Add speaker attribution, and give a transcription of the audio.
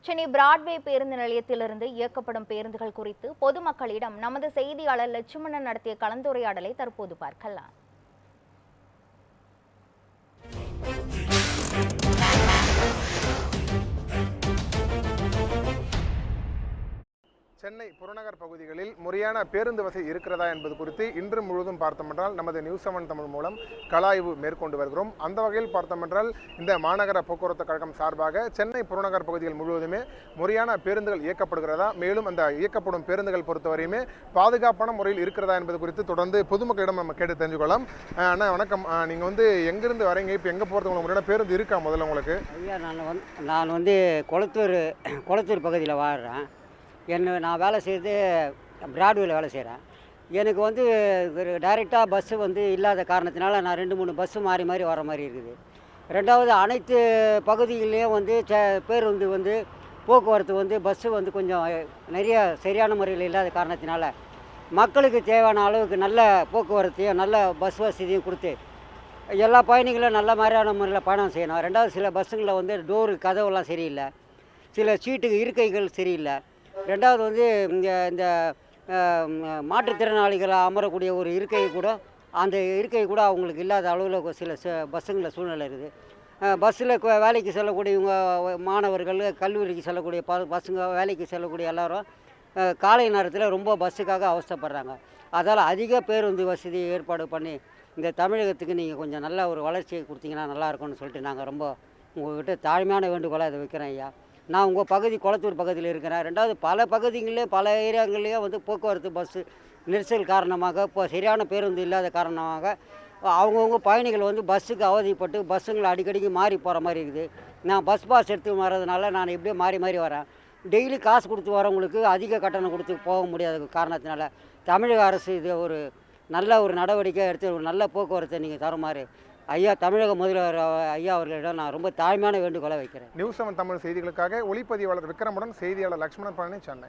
Speaker 1: Chennai Broadway பேருந்து நிலையத்திலிருந்து இயக்கப்படும் பேருந்துகள் குறித்து பொதுமக்களிடம் நமது செய்தியாளர் லட்சுமணன் நடத்திய கலந்துரையாடலை தற்போது பார்க்கலாம்.
Speaker 2: சென்னை புறநகர் பகுதிகளில் முறையான பேருந்து வசதி இருக்கிறதா என்பது குறித்து இன்று முழுவதும் பார்த்தோமென்றால் நமது நியூஸ் 7 தமிழ் மூலம் கலாய்வு மேற்கொண்டு வருகிறோம். அந்த வகையில் பார்த்தோமென்றால் இந்த மாநகர போக்குவரத்து கழகம் சார்பாக சென்னை புறநகர் பகுதிகள் முழுவதுமே முறையான பேருந்துகள் இயக்கப்படுகிறதா, மேலும் அந்த இயக்கப்படும் பேருந்துகள் பொறுத்தவரையுமே பாதுகாப்பான முறையில் இருக்கிறதா என்பது குறித்து தொடர்ந்து பொதுமக்களிடம் நம்ம கேட்டு தெரிஞ்சுக்கொள்ளலாம். அண்ணா வணக்கம், நீங்கள் எங்கிருந்து வரீங்க? இப்போ எங்கே போகிறது? உங்களுக்கு முறையான பேருந்து இருக்கா முதல்ல உங்களுக்கு?
Speaker 3: ஐயா, நான் கொளத்தூர் பகுதியில் வாழ்கிறேன். நான் வேலை செய்கிறது பிராட்வேயில் வேலை செய்கிறேன். எனக்கு டைரெக்டாக பஸ்ஸு இல்லாத காரணத்தினால நான் 2-3 பஸ்ஸு மாறி மாறி வர மாதிரி இருக்குது. ரெண்டாவது, அனைத்து பகுதிகள்லேயும் பேருந்து போக்குவரத்து பஸ்ஸு கொஞ்சம் நிறைய சரியான முறையில் இல்லாத காரணத்தினால மக்களுக்கு தேவையான அளவுக்கு நல்ல போக்குவரத்தையும் நல்ல பஸ் வசதியும் கொடுத்து எல்லா பயணிகளும் நல்ல மாதிரியான முறையில் பயணம் செய்யணும். ரெண்டாவது, சில பஸ்ஸுங்களில் டோரு கதவெல்லாம் சரியில்லை, சில சீட்டுக்கு இருக்கைகள் சரியில்லை. ரெண்டாவது இந்த மாற்றுத்திறனாளிகள் அமரக்கூடிய ஒரு அந்த இருக்கை கூட அவங்களுக்கு இல்லாத அளவில் சில பஸ்ஸுங்களில் சூழ்நிலை இருக்குது. பஸ்ஸில் வேலைக்கு செல்லக்கூடியவங்க, மாணவர்கள், கல்லூரிக்கு செல்லக்கூடிய பஸ்ஸுங்க, வேலைக்கு செல்லக்கூடிய எல்லோரும் காலை நேரத்தில் ரொம்ப பஸ்ஸுக்காக அவஸ்தைப்படுறாங்க. அதால் அதிக பேருந்து வசதி ஏற்பாடு பண்ணி இந்த தமிழகத்துக்கு நீங்கள் கொஞ்சம் நல்ல ஒரு வளர்ச்சியை கொடுத்தீங்கன்னா நல்லாயிருக்கும்னு சொல்லிட்டு நாங்கள் ரொம்ப உங்கள்கிட்ட தாழ்மையான வேண்டுகோளை அதை வைக்கிறேன் ஐயா. நான் உங்கள் பகுதி கொளத்தூர் பகுதியில் இருக்கிறேன். ரெண்டாவது, பல பகுதிகளிலே பல ஏரியாங்கள்லேயும் போக்குவரத்து பஸ்ஸு நெரிசல் காரணமாக இப்போ சரியான பேருந்து இல்லாத காரணமாக அவங்கவுங்க பயணிகள் பஸ்ஸுக்கு அவதிப்பட்டு பஸ்ஸுங்களை அடிக்கடிக்கு மாறி போகிற மாதிரி இருக்குது. நான் பஸ் பாஸ் எடுத்து வர்றதுனால நான் எப்படியோ மாறி மாறி வரேன். டெய்லி காசு கொடுத்து வரவங்களுக்கு அதிக கட்டணம் கொடுத்து போக முடியாத காரணத்தினால தமிழக அரசு இது ஒரு நல்ல ஒரு நடவடிக்கை எடுத்து ஒரு நல்ல போக்குவரத்தை நீங்கள் தருமாறு ஐயா தமிழக முதல்வர் ஐயா அவர்களிடம் நான் ரொம்ப தாழ்மையான வேண்டுகோளை வைக்கிறேன்.
Speaker 2: நியூஸ் 7 தமிழ் செய்திகளுக்காக ஒளிப்பதிவாளர் விக்ரமுடன் செய்தியாளர் லட்சுமணன், சென்னை.